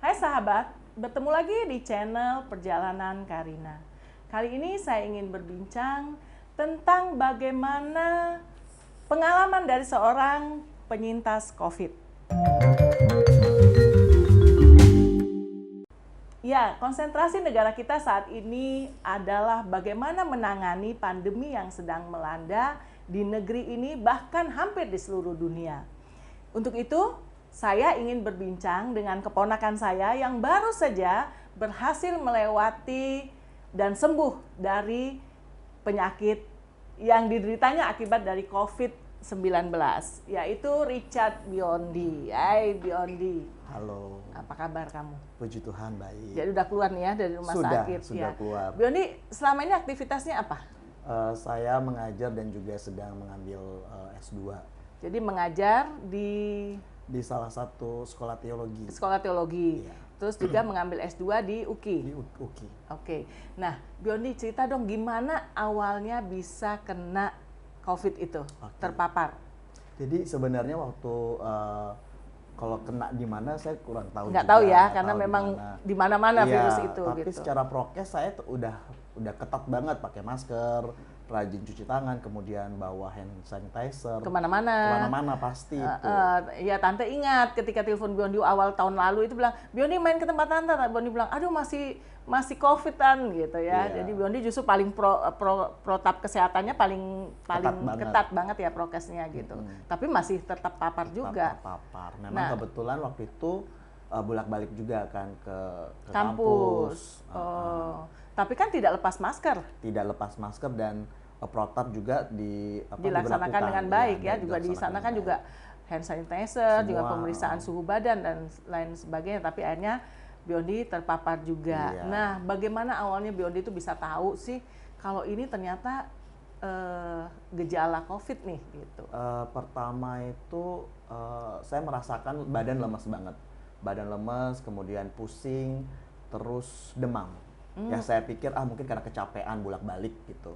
Hai sahabat, bertemu lagi di channel Perjalanan Karina. Kali ini saya ingin berbincang tentang bagaimana pengalaman dari seorang penyintas COVID. Ya, konsentrasi negara kita saat ini adalah bagaimana menangani pandemi yang sedang melanda di negeri ini, bahkan hampir di seluruh dunia. Untuk itu, saya ingin berbincang dengan keponakan saya yang baru saja berhasil melewati dan sembuh dari penyakit yang dideritanya akibat dari COVID-19, yaitu Richard Biondi. Hai Biondi. Halo. Apa kabar kamu? Puji Tuhan baik. Jadi udah keluar nih ya dari rumah sakit. Sudah keluar. Biondi, selama ini aktivitasnya apa? Saya mengajar dan juga sedang mengambil S2. Jadi mengajar di salah satu sekolah teologi. Sekolah teologi. Iya. Terus juga mengambil S2 di UKI. Di UKI. Oke. Nah, Biondi cerita dong gimana awalnya bisa kena COVID itu, terpapar. Jadi sebenarnya waktu kalau kena di mana saya kurang tahu. Nggak tahu ya, karena memang di mana-mana virus itu. Tapi gitu. secara prokes saya udah ketat banget, pakai masker, rajin cuci tangan, kemudian bawa hand sanitizer. Kemana-mana pasti itu. Ya tante ingat ketika telepon Biondi awal tahun lalu itu bilang, Biondi main ke tempat tante. Biondi bilang, aduh masih COVID-an gitu ya. Iya. Jadi Biondi justru paling protap kesehatannya paling ketat banget ya prokesnya gitu. Tapi masih tetap papar juga. Terpapar. Memang kebetulan waktu itu bolak-balik juga kan ke kampus. Tapi kan tidak lepas masker. Tidak lepas masker dan protap juga dilaksanakan dengan baik ya. Juga di sana kan juga hand sanitizer, juga pemeriksaan suhu badan dan lain sebagainya. Tapi akhirnya Biondi terpapar juga. Iya. Nah, bagaimana awalnya Biondi itu bisa tahu sih kalau ini ternyata gejala COVID nih gitu? Pertama itu saya merasakan badan lemas banget. Badan lemas, kemudian pusing, terus demam. Ya saya pikir mungkin karena kecapean bolak-balik gitu.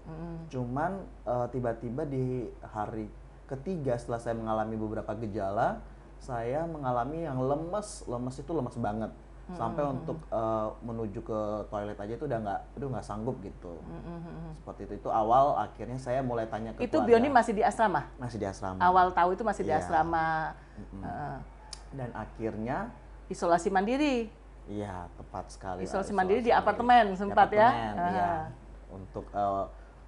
Cuman tiba-tiba di hari ketiga setelah saya mengalami beberapa gejala, saya mengalami yang lemes itu lemes banget. Sampai untuk menuju ke toilet aja itu udah nggak sanggup gitu. Seperti itu awal, akhirnya saya mulai tanya ke itu keluarga. Biondi masih di asrama? Masih di asrama. Awal tahu itu masih di asrama. Dan akhirnya isolasi mandiri. Iya, tepat sekali. Isolasi mandiri di apartemen sempat ya. Iya. Untuk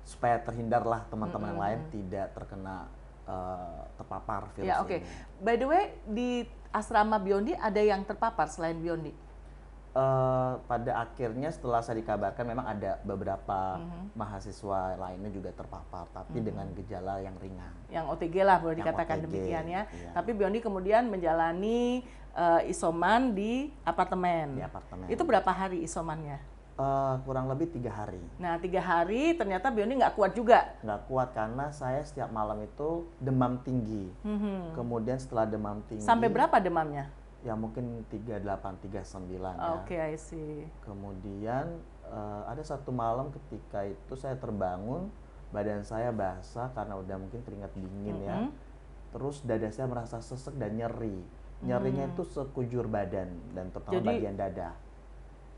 supaya terhindarlah teman-teman yang lain tidak terkena terpapar virus ya, oke. ini. By the way, di asrama Biondi ada yang terpapar selain Biondi? Pada akhirnya setelah saya dikabarkan memang ada beberapa mahasiswa lainnya juga terpapar, tapi dengan gejala yang ringan. Yang OTG lah boleh Yang dikatakan OTG, demikian ya. iya. Tapi Biondi kemudian menjalani isoman di apartemen. Di apartemen. Itu berapa hari isomannya? Kurang lebih 3 hari. Nah 3 hari ternyata Biondi nggak kuat juga? Nggak kuat karena saya setiap malam itu demam tinggi. Kemudian setelah demam tinggi. Sampai berapa demamnya? Ya mungkin 38, 39 ya. Oke, I see. Kemudian ada satu malam ketika itu saya terbangun, badan saya basah karena udah mungkin keringat dingin ya. Terus dada saya merasa sesek dan nyeri. Nyerinya itu sekujur badan dan terutama bagian dada.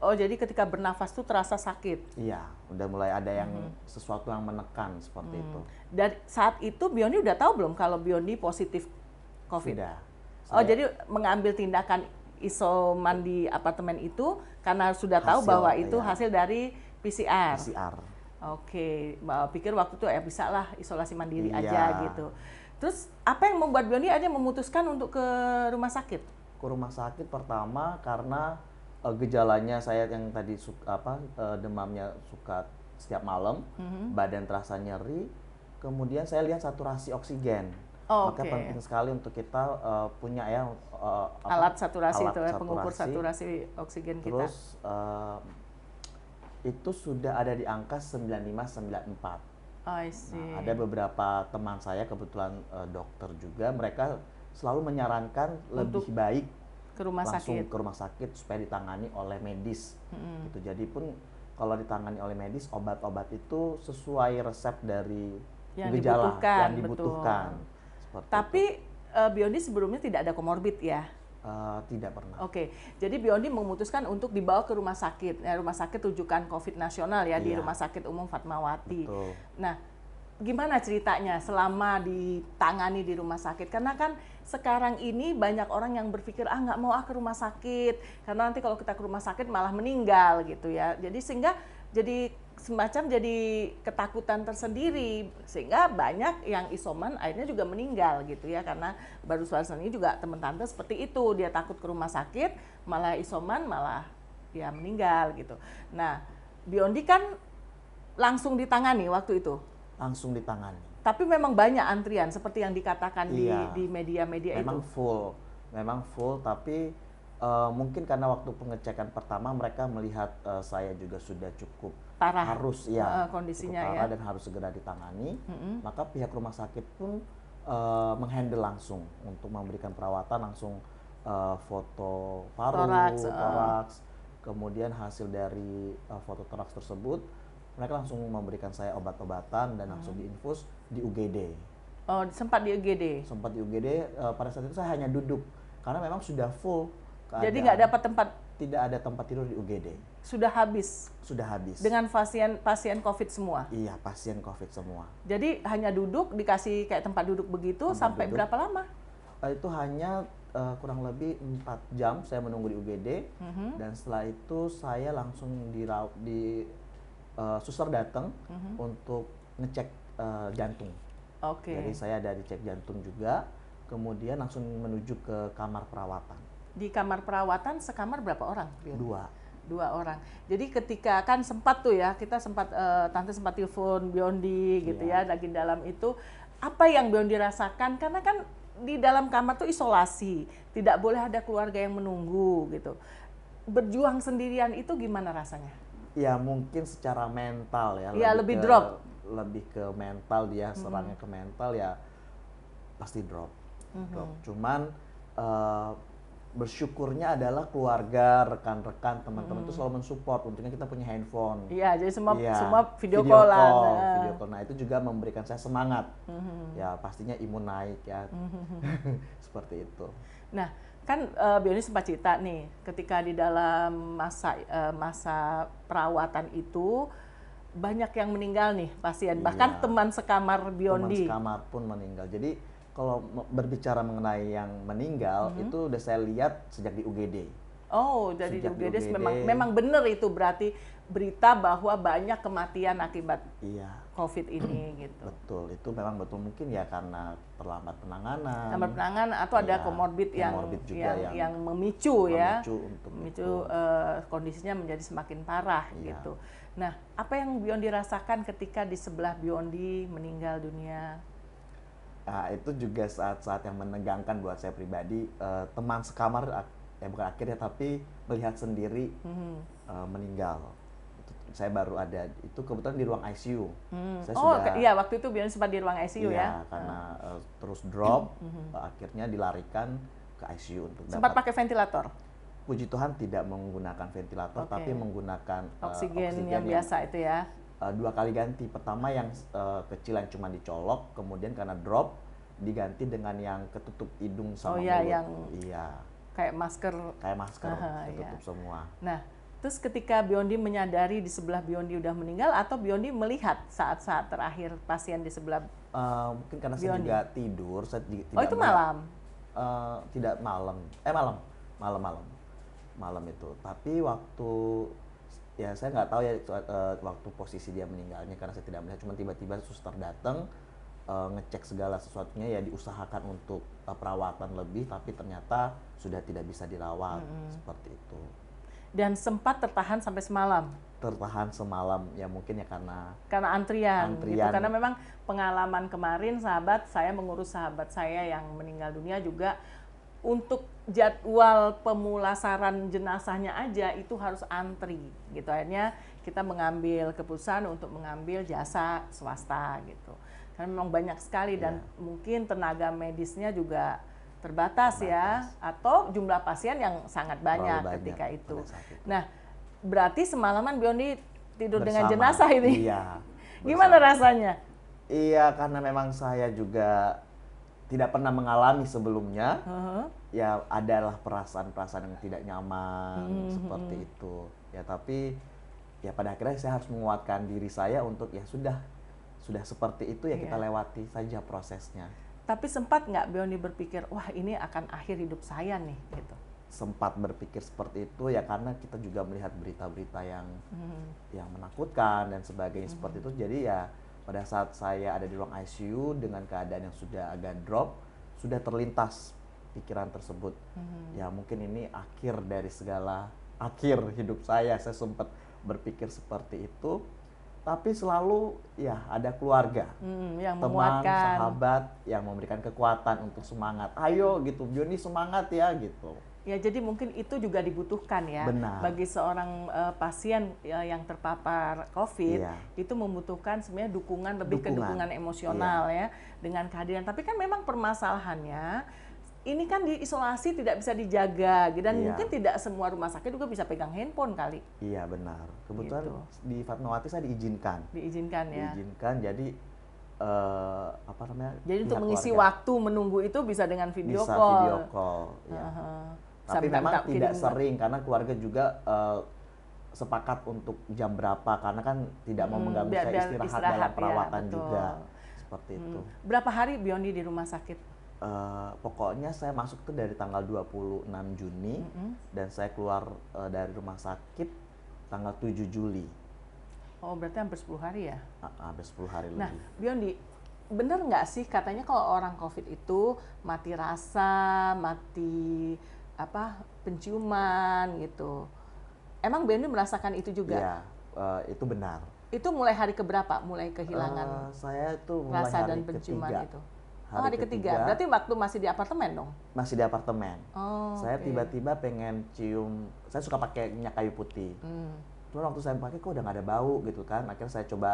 Oh, jadi ketika bernafas tuh terasa sakit? Iya, udah mulai ada yang sesuatu yang menekan seperti itu. Dan saat itu Biondi udah tahu belum kalau Biondi positif COVID? Sudah. Jadi mengambil tindakan isoman di apartemen itu karena sudah tahu bahwa itu hasil dari PCR. Oke, pikir waktu itu bisa lah isolasi mandiri aja gitu. Terus apa yang membuat Biondi aja memutuskan untuk ke rumah sakit? Ke rumah sakit pertama karena gejalanya saya yang tadi demamnya suka setiap malam, badan terasa nyeri, kemudian saya lihat saturasi oksigen. Maka penting sekali untuk kita punya ya alat saturasi itu ya, pengukur saturasi oksigen kita. Terus itu sudah ada di angka 95-94. I see. Nah, ada beberapa teman saya kebetulan dokter juga, mereka selalu menyarankan lebih baik langsung ke rumah sakit supaya ditangani oleh medis. Gitu. Jadi pun kalau ditangani oleh medis, obat-obat itu sesuai resep dari gejala yang dibutuhkan. Tapi Biondi sebelumnya tidak ada komorbid ya? Tidak pernah. Oke, jadi Biondi memutuskan untuk dibawa ke rumah sakit, rumah sakit rujukan COVID nasional ya, di Iya. Rumah Sakit Umum Fatmawati. Betul. Nah, gimana ceritanya selama ditangani di rumah sakit? Karena kan sekarang ini banyak orang yang berpikir nggak mau ke rumah sakit, karena nanti kalau kita ke rumah sakit malah meninggal gitu ya. Jadi sehingga jadi semacam jadi ketakutan tersendiri, sehingga banyak yang isoman akhirnya juga meninggal gitu ya, karena baru ini juga teman tante seperti itu, dia takut ke rumah sakit malah isoman malah ya meninggal gitu. Nah, Biondi kan langsung ditangani waktu itu. Langsung ditangani. Tapi memang banyak antrian seperti yang dikatakan Iya. di media-media itu. Memang full, tapi mungkin karena waktu pengecekan pertama mereka melihat saya juga sudah cukup Parah. harus Kondisinya cukup parah ya. dan harus segera ditangani, maka pihak rumah sakit pun menghandle langsung untuk memberikan perawatan langsung, foto paru, toraks, kemudian hasil dari foto toraks tersebut mereka langsung memberikan saya obat-obatan dan langsung diinfus di UGD. Oh, sempat di UGD. Sempat di UGD, pada saat itu saya hanya duduk karena memang sudah full. Jadi nggak dapat tempat? Tidak ada tempat tidur di UGD. Sudah habis? Sudah habis. Dengan pasien COVID semua? Iya, pasien COVID semua. Jadi hanya duduk, dikasih kayak tempat duduk begitu sampai berapa lama? Itu hanya kurang lebih 4 jam saya menunggu di UGD, dan setelah itu saya langsung suster datang untuk ngecek jantung. Oke. Jadi saya ada dicek jantung juga, kemudian langsung menuju ke kamar perawatan. Di kamar perawatan sekamar berapa orang? Dua orang. Jadi ketika kan sempat tuh ya, kita sempat tante sempat telepon Biondi gitu ya, lagi dalam itu apa yang Biondi rasakan, karena kan di dalam kamar tuh isolasi, tidak boleh ada keluarga yang menunggu gitu. Berjuang sendirian itu gimana rasanya? Ya mungkin secara mental ya. Iya, lebih drop. Lebih ke mental dia, serangnya ke mental ya pasti drop. Cuman bersyukurnya adalah keluarga, rekan-rekan, teman-teman itu selalu mensupport. Untungnya kita punya handphone. Iya, jadi semua video call-an. Video call. Nah, itu juga memberikan saya semangat. Ya, pastinya imun naik ya. Seperti itu. Nah, kan Biondi sempat cerita nih, ketika di dalam masa perawatan itu banyak yang meninggal nih pasien, bahkan teman sekamar Biondi. Teman sekamar pun meninggal. Jadi kalau berbicara mengenai yang meninggal, itu udah saya lihat sejak di UGD. Oh, jadi di UGD memang benar itu berarti berita bahwa banyak kematian akibat COVID ini gitu. Betul, itu memang betul, mungkin ya karena terlambat penanganan. Terlambat penanganan atau ada komorbid yang memicu kondisinya menjadi semakin parah gitu. Nah, apa yang Biondi rasakan ketika di sebelah Biondi meninggal dunia? Nah, itu juga saat-saat yang menegangkan buat saya pribadi. Teman sekamar, bukan akhirnya, tapi melihat sendiri meninggal. Saya baru ada, itu kebetulan di ruang ICU. Iya, waktu itu Biondi sempat di ruang ICU ya? Karena terus drop, akhirnya dilarikan ke ICU untuk sempat pakai ventilator? Puji Tuhan tidak menggunakan ventilator, tapi menggunakan oksigen yang biasa itu ya? 2 kali ganti. Pertama yang kecil yang cuma dicolok, kemudian karena drop diganti dengan yang ketutup hidung sama mulut. Kayak masker ketutup semua. Nah, terus ketika Biondi menyadari di sebelah Biondi udah meninggal, atau Biondi melihat saat-saat terakhir pasien di sebelah mungkin karena Biondi. Saya juga tidur, saya tidak itu malam? Tidak malam, malam itu. Tapi waktu saya nggak tahu ya waktu posisi dia meninggalnya, karena saya tidak melihat. Cuma tiba-tiba suster datang, ngecek segala sesuatunya, ya diusahakan untuk perawatan lebih, tapi ternyata sudah tidak bisa dirawat. Seperti itu. Dan sempat tertahan sampai semalam? Tertahan semalam, ya mungkin ya karena antrian. Gitu. Karena memang pengalaman kemarin saya mengurus sahabat saya yang meninggal dunia juga, untuk jadwal pemulasaran jenazahnya aja itu harus antri gitu. Akhirnya kita mengambil keputusan untuk mengambil jasa swasta gitu. Karena memang banyak sekali dan mungkin tenaga medisnya juga terbatas ya, atau jumlah pasien yang sangat banyak ketika itu. Nah, berarti semalaman Biondi tidur dengan jenazah ini. Iya. Gimana rasanya? Iya, karena memang saya juga tidak pernah mengalami sebelumnya. ya adalah perasaan-perasaan yang tidak nyaman seperti itu. Ya tapi ya pada akhirnya saya harus menguatkan diri saya untuk ya sudah seperti itu ya kita lewati saja prosesnya. Tapi sempat nggak Biondi berpikir, wah ini akan akhir hidup saya nih, gitu? Sempat berpikir seperti itu ya karena kita juga melihat berita-berita yang menakutkan dan sebagainya seperti itu. Jadi ya pada saat saya ada di ruang ICU dengan keadaan yang sudah agak drop, sudah terlintas pikiran tersebut. Ya mungkin ini akhir dari segala akhir hidup saya sempat berpikir seperti itu. Tapi selalu ya ada keluarga, yang teman, menguatkan, sahabat yang memberikan kekuatan untuk semangat. Ayo gitu, Biondi semangat ya gitu. Ya, jadi mungkin itu juga dibutuhkan ya. Benar. Bagi seorang pasien yang terpapar COVID, Iya. itu membutuhkan sebenarnya dukungan, lebih ke Dukungan. dukungan emosional ya, dengan kehadiran. Tapi kan memang permasalahannya, ini kan diisolasi tidak bisa dijaga, dan Iya. mungkin tidak semua rumah sakit juga bisa pegang handphone kali. Iya benar. Kebetulan Gitu. di Fatmawati saya diizinkan. Diizinkan ya. Diizinkan, jadi apa namanya? Jadi untuk pihak mengisi keluarga waktu menunggu itu bisa dengan video bisa call. video call. Ya. Tapi memang tidak sering karena keluarga juga sepakat untuk jam berapa karena kan tidak mau mengganggu saya istirahat dalam perawatan ya, juga seperti itu. Berapa hari Biondi di rumah sakit? Pokoknya saya masuk tuh dari tanggal 26 Juni dan saya keluar dari rumah sakit tanggal 7 Juli. Oh, berarti hampir 10 hari ya? Hampir 10 hari Nah, lebih. Biondi, bener nggak sih katanya kalau orang COVID itu mati rasa, mati penciuman gitu. Emang Biondi merasakan itu juga? Iya, itu benar. Itu mulai hari keberapa? Mulai kehilangan saya tuh mulai rasa hari dan penciuman ketiga. itu? Hari ketiga. Berarti waktu masih di apartemen dong? Masih di apartemen. Oh, saya tiba-tiba pengen cium, saya suka pakai minyak kayu putih. Cuman waktu saya pakai kok udah nggak ada bau gitu kan. Akhirnya saya coba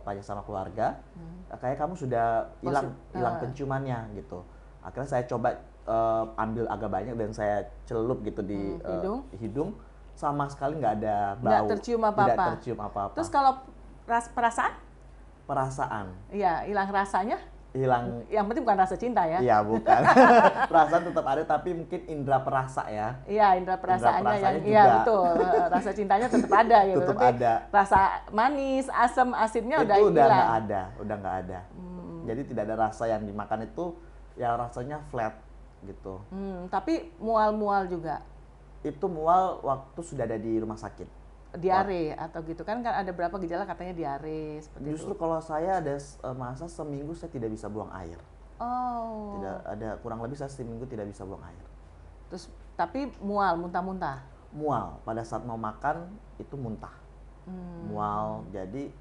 tanya sama keluarga, kayak kamu sudah hilang penciumannya gitu. Akhirnya saya coba ambil agak banyak dan saya celup gitu di hidung, sama sekali nggak ada bau. Nggak tercium apa-apa. Tidak tercium apa-apa. Terus kalau perasaan? Perasaan. Iya, hilang rasanya? Hilang. Yang penting bukan rasa cinta ya? Iya, bukan. Perasaan tetap ada, tapi mungkin indera perasa ya. Iya, indera perasaannya yang juga. iya betul. Rasa cintanya tetap ada ya. Tetap Berarti ada. Rasa manis, asam, asidnya udah Itu hilang. udah nggak ada. Jadi tidak ada rasa yang dimakan itu, ya rasanya flat gitu. Tapi mual-mual juga. Itu mual waktu sudah ada di rumah sakit. Diare atau gitu kan ada berapa gejala katanya diare seperti Justru itu. kalau saya ada masa seminggu saya tidak bisa buang air. Oh. Tidak ada, kurang lebih saya seminggu tidak bisa buang air. Terus tapi mual, muntah-muntah. Mual pada saat mau makan itu muntah. Mual. Jadi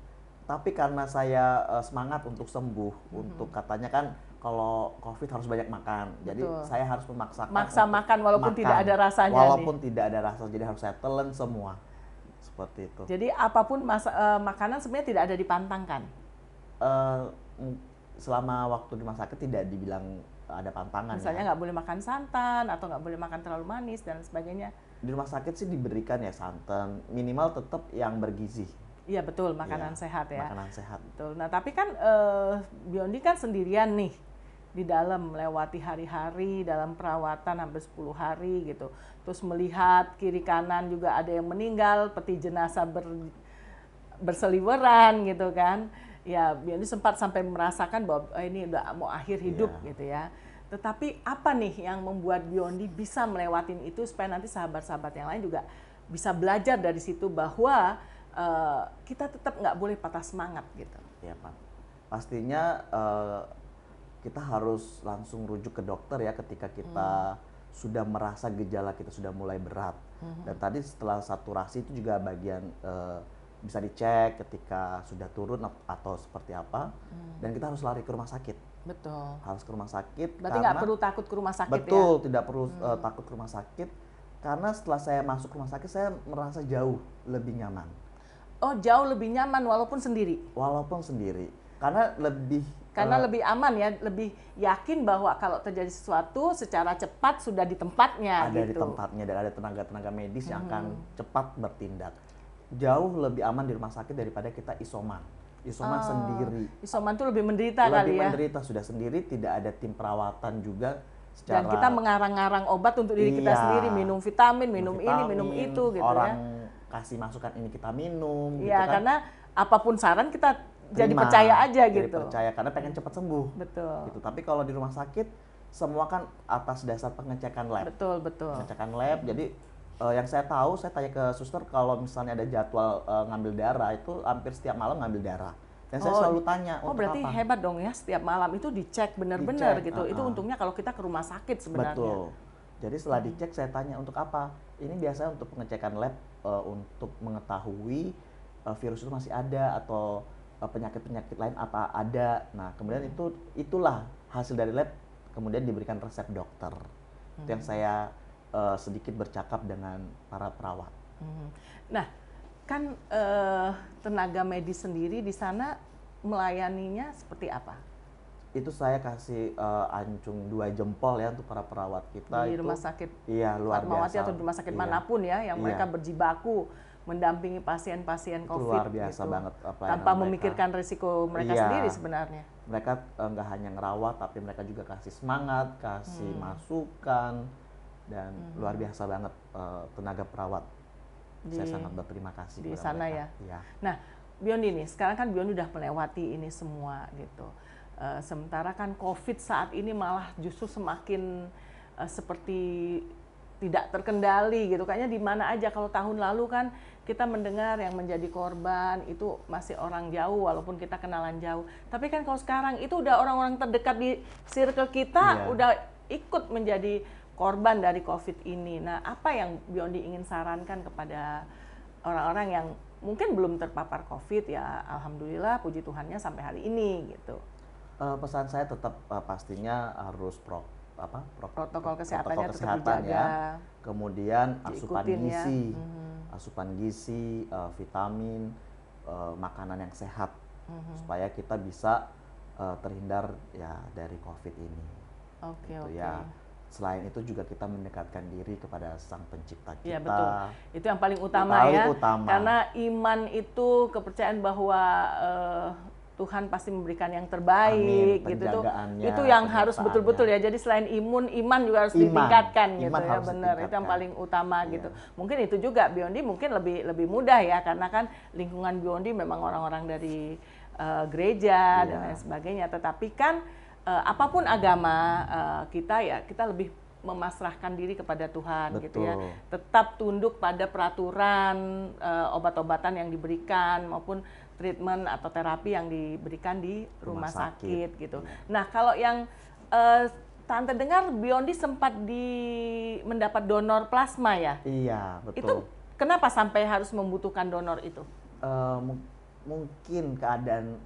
tapi karena saya semangat untuk sembuh, untuk katanya kan kalau COVID harus banyak makan. Jadi saya harus memaksakan makan walaupun tidak ada rasanya. Walaupun tidak ada rasa, jadi harus saya telan semua. Seperti itu. Jadi apapun makanan sebenarnya tidak ada dipantangkan. Selama waktu di rumah sakit tidak dibilang ada pantangan. Misalnya nggak boleh makan santan atau nggak boleh makan terlalu manis dan sebagainya. Di rumah sakit sih diberikan ya santan, minimal tetap yang bergizi. Iya betul, makanan sehat ya. Makanan sehat. Betul. Nah tapi kan Biondi kan sendirian nih di dalam melewati hari-hari dalam perawatan hampir 10 hari gitu. Terus melihat kiri kanan juga ada yang meninggal, peti jenazah berseliweran gitu kan. Ya Biondi sempat sampai merasakan bahwa ini udah mau akhir hidup gitu ya. Tetapi apa nih yang membuat Biondi bisa melewatin itu supaya nanti sahabat-sahabat yang lain juga bisa belajar dari situ bahwa kita tetap nggak boleh patah semangat gitu. Ya Pak. Pastinya kita harus langsung rujuk ke dokter ya ketika kita sudah merasa gejala kita sudah mulai berat. Dan tadi setelah saturasi itu juga bagian bisa dicek ketika sudah turun atau seperti apa. Dan kita harus lari ke rumah sakit. Betul. Harus ke rumah sakit. Berarti nggak perlu takut ke rumah sakit ya? Betul, tidak perlu takut ke rumah sakit. Karena setelah saya masuk ke rumah sakit, saya merasa jauh lebih nyaman. Oh, jauh lebih nyaman walaupun sendiri? Walaupun sendiri. Karena lebih lebih aman ya, lebih yakin bahwa kalau terjadi sesuatu secara cepat sudah di tempatnya. Ada di tempatnya dan ada tenaga-tenaga medis yang akan cepat bertindak. Jauh lebih aman di rumah sakit daripada kita isoman. Isoman sendiri. Isoman tuh lebih menderita kali ya? Lebih menderita, sudah sendiri, tidak ada tim perawatan juga. Dan kita mengarang-arang obat untuk diri kita sendiri, minum vitamin, minum ini, minum itu gitu orang kasih masukan ini kita minum gitu kan. Karena apapun saran kita jadi terima, percaya aja jadi gitu. percaya karena pengen cepat sembuh. Betul. Gitu. Tapi kalau di rumah sakit semua kan atas dasar pengecekan lab. Betul, betul. Pengecekan lab. Jadi yang saya tahu, saya tanya ke suster kalau misalnya ada jadwal ngambil darah itu hampir setiap malam ngambil darah. Dan saya selalu tanya untuk berarti apa? Hebat dong ya, setiap malam itu dicek benar-benar gitu. Itu untungnya kalau kita ke rumah sakit sebenarnya. Betul. Jadi setelah dicek saya tanya untuk apa? Ini biasanya untuk pengecekan lab untuk mengetahui virus itu masih ada atau penyakit-penyakit lain apa ada. Nah, kemudian itulah hasil dari lab kemudian diberikan resep dokter. Itu yang saya sedikit bercakap dengan para perawat. Nah, kan tenaga medis sendiri di sana melayaninya seperti apa? Itu saya kasih ancung 2 jempol ya untuk para perawat kita di itu, rumah sakit luar biasa atau di rumah sakit manapun ya yang mereka berjibaku mendampingi pasien-pasien COVID luar biasa gitu, banget tanpa memikirkan risiko mereka sendiri sebenarnya. Mereka nggak hanya ngerawat tapi mereka juga kasih semangat, kasih masukan dan luar biasa banget tenaga perawat. Saya sangat berterima kasih di sana mereka. Ya. Nah, Biondi nih, sekarang kan Biondi udah melewati ini semua gitu. Sementara kan COVID saat ini malah justru semakin seperti tidak terkendali gitu. Kayaknya di mana aja, kalau tahun lalu kan kita mendengar yang menjadi korban itu masih orang jauh walaupun kita kenalan jauh. Tapi kan kalau sekarang itu udah orang-orang terdekat di circle kita udah ikut menjadi korban dari COVID ini. Nah, apa yang Biondi ingin sarankan kepada orang-orang yang mungkin belum terpapar COVID ya, alhamdulillah puji Tuhannya sampai hari ini gitu. Pesan saya tetap pastinya harus protokol kesehatannya tetap dijaga. Ya. Kemudian asupan gizi, ya. Vitamin, makanan yang sehat supaya kita bisa terhindar ya dari COVID ini. Oke. Ya. Selain itu juga kita mendekatkan diri kepada Sang Pencipta kita. Iya betul. Itu yang paling utama ya. Karena iman itu kepercayaan bahwa Tuhan pasti memberikan yang terbaik. Amin, gitu tuh. Itu yang harus betul-betul ya. Jadi selain iman juga harus ditingkatkan gitu ya. Benar. Itu yang paling utama gitu. Mungkin itu juga Biondi mungkin lebih mudah ya karena kan lingkungan Biondi memang orang-orang dari gereja dan lain sebagainya. Tetapi kan apapun agama kita lebih memasrahkan diri kepada Tuhan. Betul. Gitu ya. Tetap tunduk pada peraturan obat-obatan yang diberikan maupun treatment atau terapi yang diberikan di rumah sakit gitu. Nah, kalau yang Tante dengar Biondi sempat mendapat donor plasma ya? Iya, betul. Itu kenapa sampai harus membutuhkan donor itu? Mungkin keadaan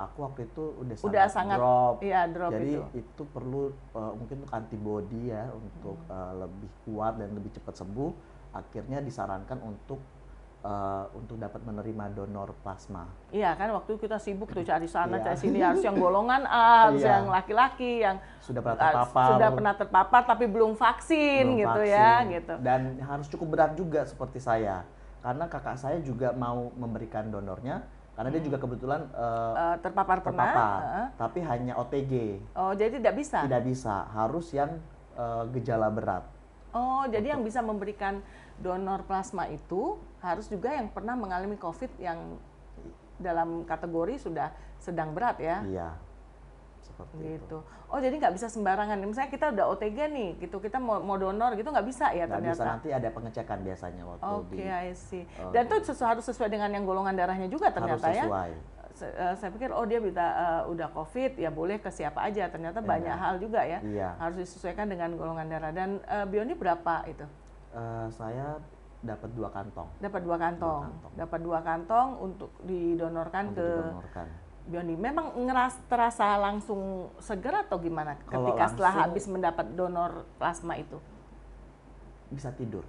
aku waktu itu udah sangat drop. Iya, drop. Jadi itu perlu mungkin untuk antibody ya untuk lebih kuat dan lebih cepat sembuh. Akhirnya disarankan untuk dapat menerima donor plasma. Iya kan waktu itu kita sibuk tuh cari sana cari sini, harus yang golongan A, harus yang laki-laki yang sudah pernah terpapar tapi belum vaksin gitu ya gitu. Dan harus cukup berat juga seperti saya. Karena kakak saya juga mau memberikan donornya karena dia juga kebetulan terpapar tapi hanya OTG. Oh, jadi tidak bisa? Tidak bisa, harus yang gejala berat. Oh, jadi yang bisa memberikan donor plasma itu harus juga yang pernah mengalami COVID yang dalam kategori sudah sedang berat ya? Iya, seperti gitu. Oh, jadi nggak bisa sembarangan. Misalnya kita udah OTG nih, gitu kita mau donor gitu nggak bisa ya ternyata? Nggak bisa, nanti ada pengecekan biasanya waktu Oke, I see. Dan itu harus sesuai dengan yang golongan darahnya juga ternyata harus sesuai. Saya pikir dia udah COVID ya boleh ke siapa aja. Ternyata banyak hal juga ya. Iya. Harus disesuaikan dengan golongan darah. Dan Biondi berapa itu? Saya dapat 2 kantong. Dapat 2 kantong. Dapat 2 kantong untuk didonorkan Biondi. Memang terasa langsung seger atau gimana ketika setelah habis mendapat donor plasma itu? Bisa tidur.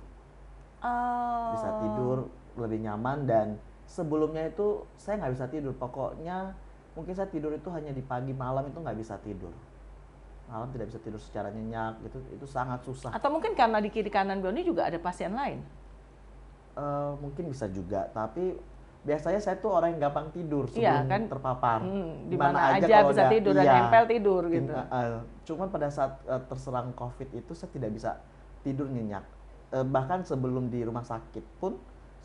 Bisa tidur lebih nyaman dan sebelumnya itu saya nggak bisa tidur. Pokoknya mungkin saya tidur itu hanya di pagi, malam itu nggak bisa tidur. Malam tidak bisa tidur secara nyenyak, itu sangat susah. Atau mungkin karena di kiri kanan Biondi juga ada pasien lain? Mungkin bisa juga, tapi biasanya saya tuh orang yang gampang tidur Iya sebelum kan? terpapar. Di mana aja kalau bisa tidur dan nempel tidur gitu. Cuman pada saat terserang COVID itu saya tidak bisa tidur nyenyak. Bahkan sebelum di rumah sakit pun,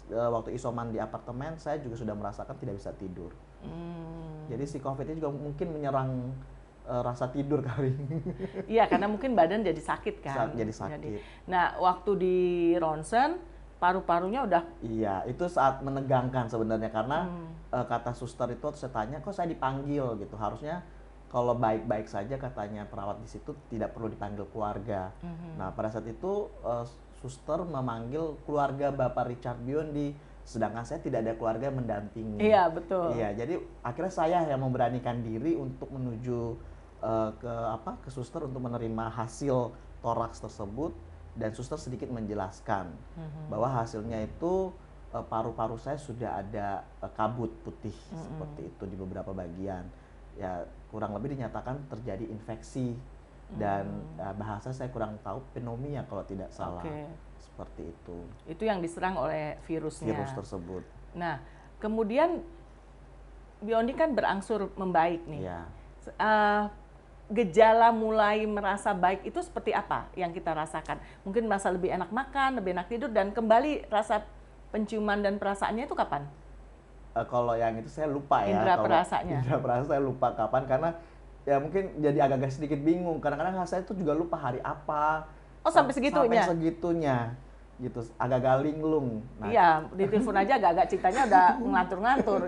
waktu isoman di apartemen, saya juga sudah merasakan tidak bisa tidur. Jadi si COVID ini juga mungkin menyerang rasa tidur kali. Iya, karena mungkin badan jadi sakit kan. Jadi sakit. Nah, waktu di ronsen, paru-parunya udah... Iya, itu saat menegangkan sebenarnya karena kata suster itu saya tanya, kok saya dipanggil gitu. Harusnya kalau baik-baik saja katanya perawat di situ tidak perlu dipanggil keluarga. Nah, pada saat itu suster memanggil keluarga Bapak Richard Biondi, sedangkan saya tidak ada keluarga yang mendampingi. Iya, betul. Iya, jadi akhirnya saya yang memberanikan diri untuk menuju ke suster untuk menerima hasil toraks tersebut, dan suster sedikit menjelaskan bahwa hasilnya itu paru-paru saya sudah ada kabut putih seperti itu di beberapa bagian. Ya, kurang lebih dinyatakan terjadi infeksi dan bahasa saya kurang tahu pneumonia kalau tidak salah. Seperti itu. Itu yang diserang oleh virusnya. Virus tersebut. Nah, kemudian Biondi kan berangsur membaik nih. Ya. Gejala mulai merasa baik itu seperti apa yang kita rasakan? Mungkin merasa lebih enak makan, lebih enak tidur, dan kembali rasa penciuman dan perasaannya itu kapan? Kalau yang itu saya lupa ya. Indra perasanya. Indra perasa saya lupa kapan, karena ya mungkin jadi agak-agak sedikit bingung. Kadang-kadang saya itu juga lupa hari apa. Oh, sampai segitunya? Sampai segitunya. Gitu, agak-agak linglung. Nah, iya, di telepon aja agak-agak ceritanya udah ngelantur-ngantur.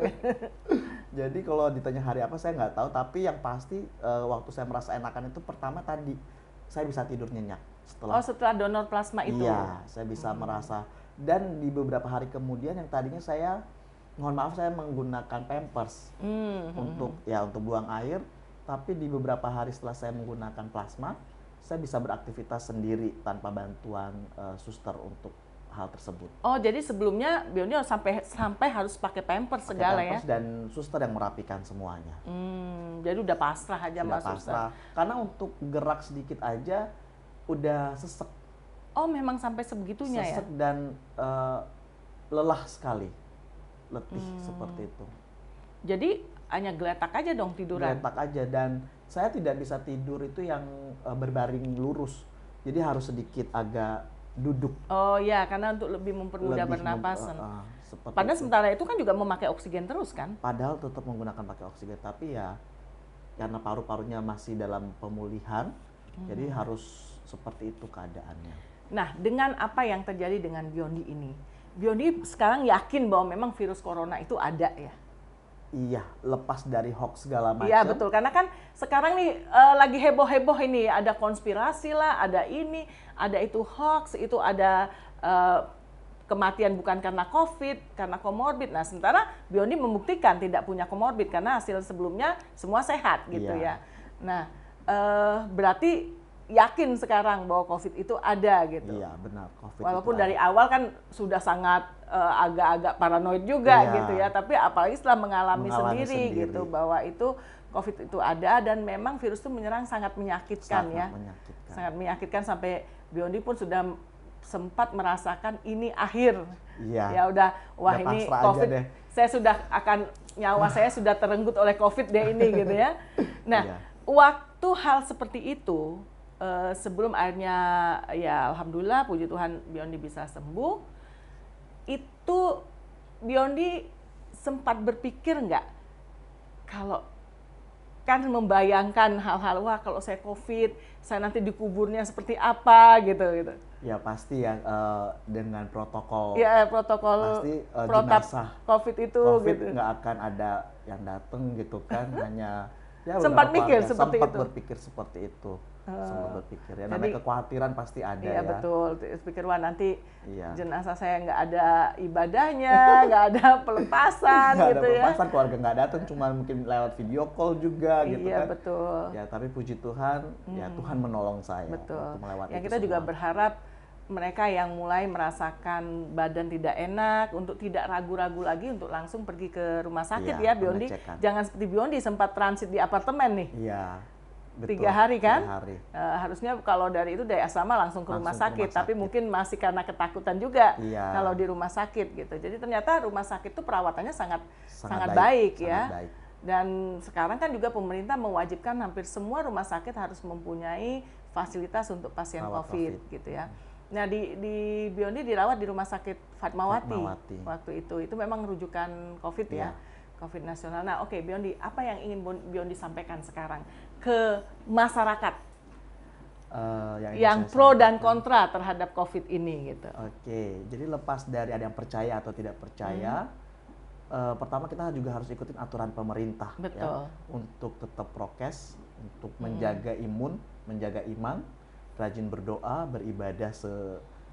Jadi kalau ditanya hari apa saya nggak tahu, tapi yang pasti waktu saya merasa enakan itu pertama tadi saya bisa tidur nyenyak. Setelah donor plasma itu? Iya, saya bisa merasa. Dan di beberapa hari kemudian yang tadinya saya, mohon maaf, saya menggunakan Pampers untuk buang air, tapi di beberapa hari setelah saya menggunakan plasma, saya bisa beraktivitas sendiri tanpa bantuan suster untuk hal tersebut. Oh, jadi sebelumnya Biondi sampai harus pakai Pampers segala ya? Dan suster yang merapikan semuanya. Jadi udah pasrah aja sama suster. Karena untuk gerak sedikit aja udah sesek. Oh, memang sampai sebegitunya ya? Sesek dan lelah sekali, letih seperti itu. Jadi hanya geletak aja dong tiduran? Geletak aja, dan saya tidak bisa tidur itu yang berbaring lurus. Jadi harus sedikit agak duduk. Oh ya, karena untuk lebih mempermudah bernapasan. Padahal sementara itu kan juga memakai oksigen terus kan? Padahal tetap menggunakan pakai oksigen, tapi ya karena paru-parunya masih dalam pemulihan, jadi harus seperti itu keadaannya. Nah, dengan apa yang terjadi dengan Biondi ini, Biondi sekarang yakin bahwa memang virus corona itu ada ya? Iya, lepas dari hoax segala macam. Iya betul, karena kan sekarang nih lagi heboh-heboh ini, ada konspirasi lah, ada ini, ada itu hoax, itu ada kematian bukan karena COVID, karena komorbid. Nah, sementara Biondi membuktikan tidak punya komorbid karena hasil sebelumnya semua sehat gitu ya. Nah, berarti yakin sekarang bahwa COVID itu ada gitu. Iya, benar. COVID walaupun itu dari awal kan sudah sangat agak-agak paranoid juga gitu ya, tapi apalagi setelah mengalami sendiri gitu bahwa itu COVID itu ada dan memang virus itu menyerang sangat menyakitkan ya. Sangat menyakitkan sampai Biondi pun sudah sempat merasakan ini akhir. Iya. Ya udah, wah ini COVID, saya sudah akan, nyawa saya sudah terenggut oleh COVID deh ini gitu ya. Nah, waktu hal seperti itu, sebelum akhirnya ya alhamdulillah puji Tuhan Biondi bisa sembuh, itu Biondi sempat berpikir nggak kalau kan membayangkan hal-hal, wah kalau saya COVID, saya nanti dikuburnya seperti apa gitu. Ya pasti ya, dengan protokol. Ya protokol pasti jenazah COVID itu COVID gitu. Nggak akan ada yang datang gitu kan, hanya ya sempat mikir seperti itu. Sempat berpikir seperti itu. Sempat berpikir ya, namanya kekhawatiran pasti ada ya. Iya betul, pikir wah nanti jenazah saya nggak ada ibadahnya, nggak ada pelepasan gitu ya. Nggak ada pelepasan, keluarga nggak datang, cuma mungkin lewat video call juga gitu kan. Iya betul. Ya tapi puji Tuhan, ya Tuhan menolong saya. Betul. Melewati yang kita semua. juga berharap mereka yang mulai merasakan badan tidak enak, untuk tidak ragu-ragu lagi untuk langsung pergi ke rumah sakit ya Biondi. Jangan seperti Biondi sempat transit di apartemen nih. Iya. Betul, 3 hari kan? 3 hari. Harusnya kalau dari itu dari asrama langsung ke rumah Langsung ke sakit, rumah tapi sakit. mungkin masih karena ketakutan juga Iya. kalau di rumah sakit gitu. Jadi ternyata rumah sakit itu perawatannya sangat Sangat baik sangat ya. baik. Dan sekarang kan juga pemerintah mewajibkan hampir semua rumah sakit harus mempunyai fasilitas untuk pasien Rawat COVID gitu ya. Nah di Biondi dirawat di rumah sakit Fatmawati. Waktu itu memang rujukan COVID ya. COVID nasional. Nah, oke, Biondi, apa yang ingin Biondi sampaikan sekarang ke masyarakat yang pro dan kontra terhadap COVID ini gitu? Oke, jadi lepas dari ada yang percaya atau tidak percaya, pertama kita juga harus ikutin aturan pemerintah. Betul. Ya, untuk tetap prokes, untuk menjaga imun, menjaga iman, rajin berdoa, beribadah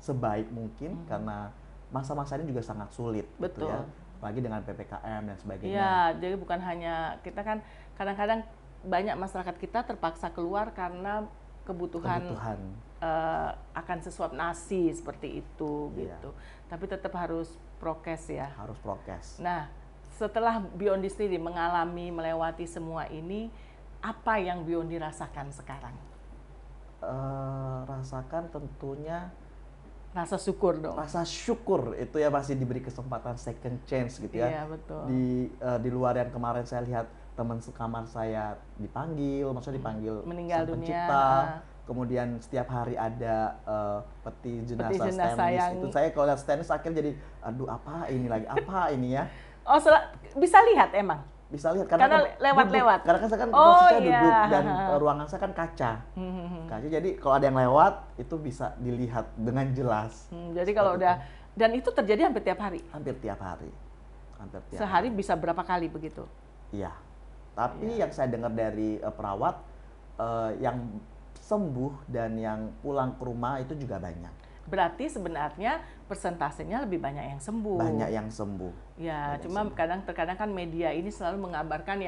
sebaik mungkin karena masa-masa ini juga sangat sulit. Betul. Gitu ya. Apalagi dengan PPKM dan sebagainya. Iya, jadi bukan hanya kita kan kadang-kadang banyak masyarakat kita terpaksa keluar karena kebutuhan. Akan sesuap nasi seperti itu gitu. Tapi tetap harus prokes ya. Harus prokes. Nah, setelah Biondi sendiri melewati semua ini, apa yang Biondi rasakan sekarang? Rasakan tentunya rasa syukur dong. Rasa syukur itu ya, masih diberi kesempatan second chance gitu ya. Iya, betul. Di luar yang kemarin saya lihat teman sekamar saya dipanggil, maksudnya dipanggil meninggal Sang dunia. Pencipta. Kemudian setiap hari ada peti jenazah stainless. Itu saya kalau lihat stainless akhirnya jadi aduh apa ini lagi, apa ini ya. Oh, bisa lihat emang? Bisa lihat karena lewat-lewat. Karena kan saya kan posisinya duduk dan ruangan saya kan kaca. Kaca, jadi kalau ada yang lewat itu bisa dilihat dengan jelas. Jadi kalau udah dan itu terjadi hampir tiap hari. Hampir tiap hari. Sehari bisa berapa kali begitu? Iya. Tapi yang saya dengar dari perawat yang sembuh dan yang pulang ke rumah itu juga banyak. Berarti sebenarnya persentasenya lebih banyak yang sembuh. Banyak yang sembuh. Ya, cuma terkadang kan media ini selalu mengabarkan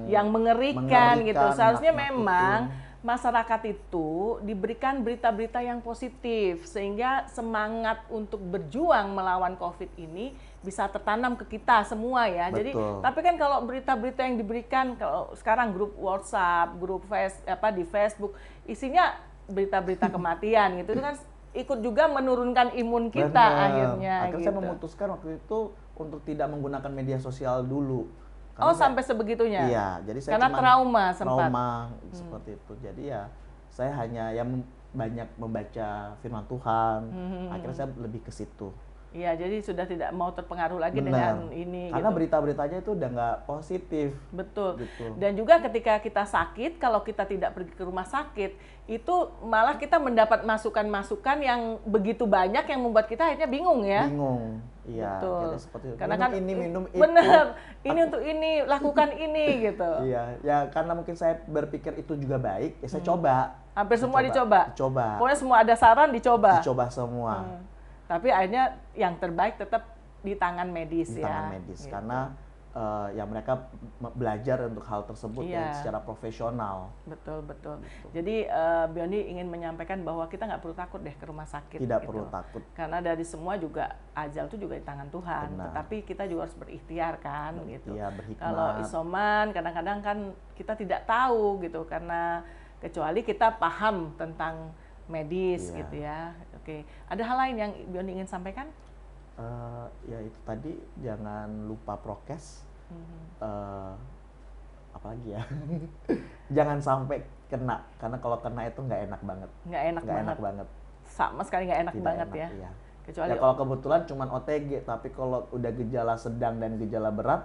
yang mengerikan gitu. Seharusnya memang masyarakat itu diberikan berita-berita yang positif sehingga semangat untuk berjuang melawan COVID ini bisa tertanam ke kita semua ya. Betul. Jadi, tapi kan kalau berita-berita yang diberikan, kalau sekarang grup WhatsApp, grup di Facebook, isinya berita-berita kematian gitu, itu kan ikut juga menurunkan imun kita. Akhirnya gitu. Saya memutuskan waktu itu untuk tidak menggunakan media sosial dulu. Sampai sebegitunya? Iya, jadi saya karena trauma sempat. Seperti itu. Jadi ya saya hanya banyak membaca firman Tuhan. Akhirnya saya lebih ke situ. Iya, jadi sudah tidak mau terpengaruh lagi dengan ini. Karena berita-beritanya itu udah nggak positif. Betul. Gitu. Dan juga ketika kita sakit, kalau kita tidak pergi ke rumah sakit, itu malah kita mendapat masukan-masukan yang begitu banyak yang membuat kita akhirnya bingung ya. Bingung. Iya. Betul. Jadi seperti itu. Karena minum itu. Bener. Ini untuk ini, lakukan ini gitu. Iya. Ya karena mungkin saya berpikir itu juga baik, ya saya coba. Hampir semua dicoba. Pokoknya semua ada saran dicoba. Dicoba semua. Tapi akhirnya yang terbaik tetap di tangan medis di tangan medis, gitu. Karena ya mereka belajar untuk hal tersebut secara profesional. Betul. Jadi Biondi ingin menyampaikan bahwa kita nggak perlu takut deh ke rumah sakit. Tidak perlu takut. Karena dari semua juga ajal itu juga di tangan Tuhan. Benar. Tetapi kita juga harus berikhtiar kan gitu. Berhikmat. Kalau isoman kadang-kadang kan kita tidak tahu gitu karena kecuali kita paham tentang medis gitu ya. Oke, ada hal lain yang Biondi ingin sampaikan? Ya itu tadi, jangan lupa prokes. Apalagi ya, jangan sampai kena, karena kalau kena itu nggak enak banget. Nggak enak banget. Sama sekali nggak enak banget ya. Iya. Kecuali ya, kalau kebetulan cuma OTG, tapi kalau udah gejala sedang dan gejala berat,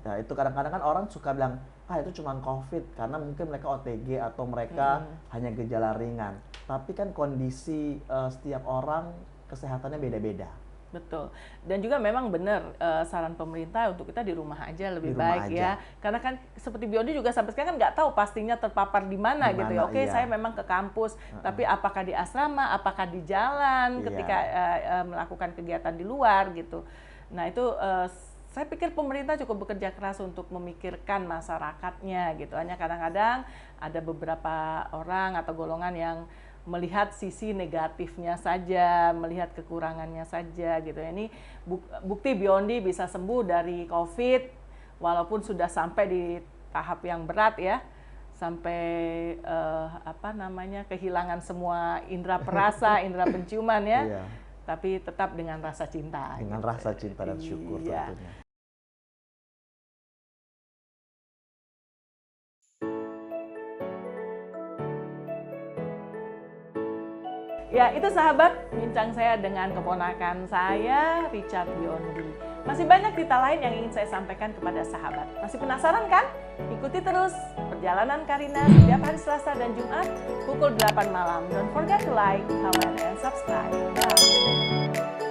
ya itu kadang-kadang kan orang suka bilang, itu cuma COVID, karena mungkin mereka OTG atau mereka hanya gejala ringan. Tapi kan kondisi setiap orang kesehatannya beda-beda. Betul. Dan juga memang benar saran pemerintah untuk kita di rumah aja lebih baik ya. Karena kan seperti Biondi juga sampai sekarang kan nggak tahu pastinya terpapar di mana gitu ya. Oke, saya memang ke kampus, tapi apakah di asrama, apakah di jalan ketika melakukan kegiatan di luar gitu. Nah itu saya pikir pemerintah cukup bekerja keras untuk memikirkan masyarakatnya gitu. Hanya kadang-kadang ada beberapa orang atau golongan yang melihat sisi negatifnya saja, melihat kekurangannya saja gitu. Ini bukti Biondi bisa sembuh dari COVID walaupun sudah sampai di tahap yang berat ya. sampai kehilangan semua indera perasa, indera penciuman ya. Iya. Tapi tetap dengan rasa cinta. Dengan gitu. rasa cinta dan syukur Iya. tentunya. Ya, itu sahabat bincang saya dengan keponakan saya, Richard Biondi. Masih banyak cerita lain yang ingin saya sampaikan kepada sahabat. Masih penasaran kan? Ikuti terus perjalanan Karina setiap hari Selasa dan Jumat pukul 8 malam. Don't forget to like, comment, and subscribe. Bye.